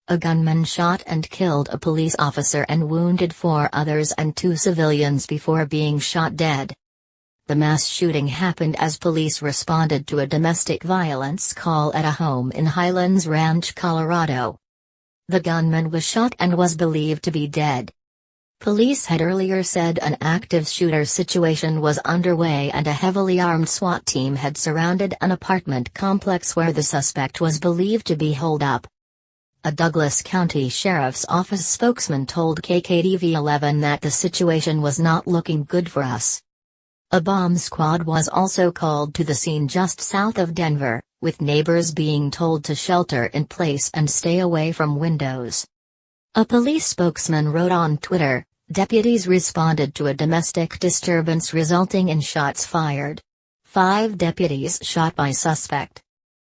A gunman shot and killed a police officer and wounded 4 others and 2 civilians before being shot dead. The mass shooting happened as police responded to a domestic violence call at a home in Highlands Ranch, Colorado. The gunman was shot and was believed to be dead. Police had earlier said an active shooter situation was underway and a heavily armed SWAT team had surrounded an apartment complex where the suspect was believed to be holed up. A Douglas County Sheriff's Office spokesman told KKTV-11 that the situation was not looking good for us. A bomb squad was also called to the scene just south of Denver, with neighbors being told to shelter in place and stay away from windows. A police spokesman wrote on Twitter, "Deputies responded to a domestic disturbance resulting in shots fired. 5 deputies shot by suspect.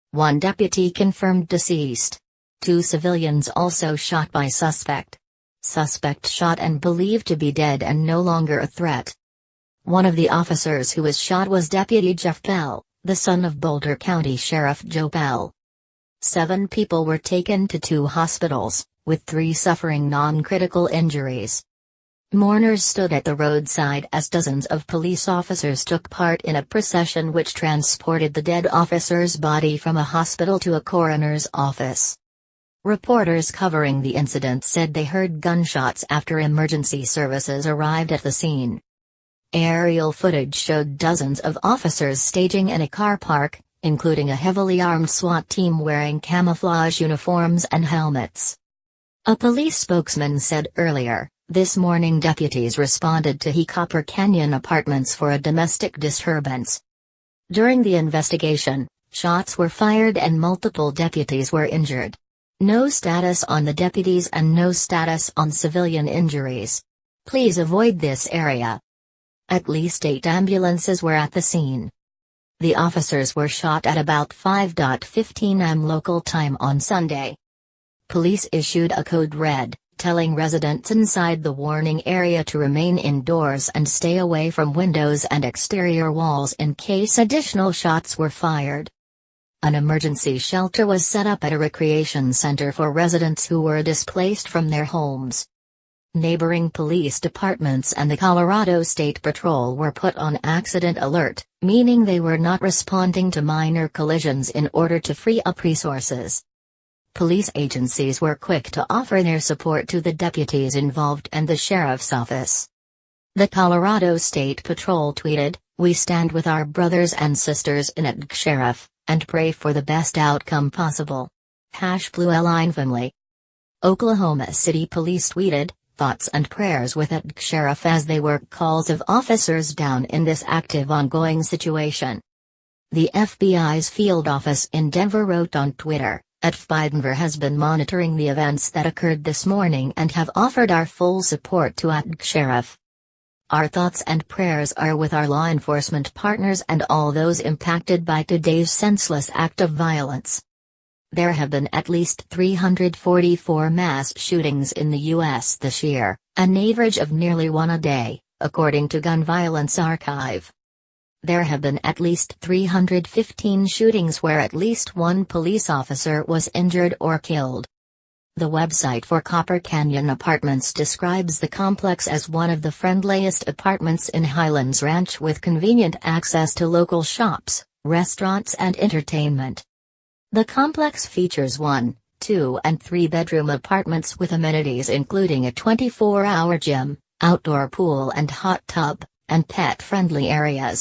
1 deputy confirmed deceased. 2 civilians also shot by suspect. Suspect shot and believed to be dead and no longer a threat." One of the officers who was shot was Deputy Jeff Bell, the son of Boulder County Sheriff Joe Bell. 7 people were taken to 2 hospitals, with 3 suffering non-critical injuries. Mourners stood at the roadside as dozens of police officers took part in a procession which transported the dead officer's body from a hospital to a coroner's office. Reporters covering the incident said they heard gunshots after emergency services arrived at the scene. Aerial footage showed dozens of officers staging in a car park, including a heavily armed SWAT team wearing camouflage uniforms and helmets. A police spokesman said earlier, this morning deputies responded to Copper Canyon Apartments for a domestic disturbance. During the investigation, shots were fired and multiple deputies were injured. No status on the deputies and no status on civilian injuries. Please avoid this area. At least 8 ambulances were at the scene. The officers were shot at about 5:15 am local time on Sunday. Police issued a code red, telling residents inside the warning area to remain indoors and stay away from windows and exterior walls in case additional shots were fired. An emergency shelter was set up at a recreation center for residents who were displaced from their homes. Neighboring police departments and the Colorado State Patrol were put on accident alert, meaning they were not responding to minor collisions in order to free up resources. Police agencies were quick to offer their support to the deputies involved and the sheriff's office. The Colorado State Patrol tweeted, "We stand with our brothers and sisters in it, Sheriff, and pray for the best outcome possible. #BlueLineFamily." Oklahoma City Police tweeted, "Thoughts and prayers with it, Sheriff," as they work calls of officers down in this active ongoing situation. The FBI's field office in Denver wrote on Twitter, "Denver has been monitoring the events that occurred this morning and have offered our full support to Sheriff. Our thoughts and prayers are with our law enforcement partners and all those impacted by today's senseless act of violence." There have been at least 344 mass shootings in the U.S. this year, an average of nearly 1 a day, according to Gun Violence Archive. There have been at least 315 shootings where at least 1 police officer was injured or killed. The website for Copper Canyon Apartments describes the complex as one of the friendliest apartments in Highlands Ranch with convenient access to local shops, restaurants and entertainment. The complex features 1, 2 and 3-bedroom apartments with amenities including a 24-hour gym, outdoor pool and hot tub, and pet-friendly areas.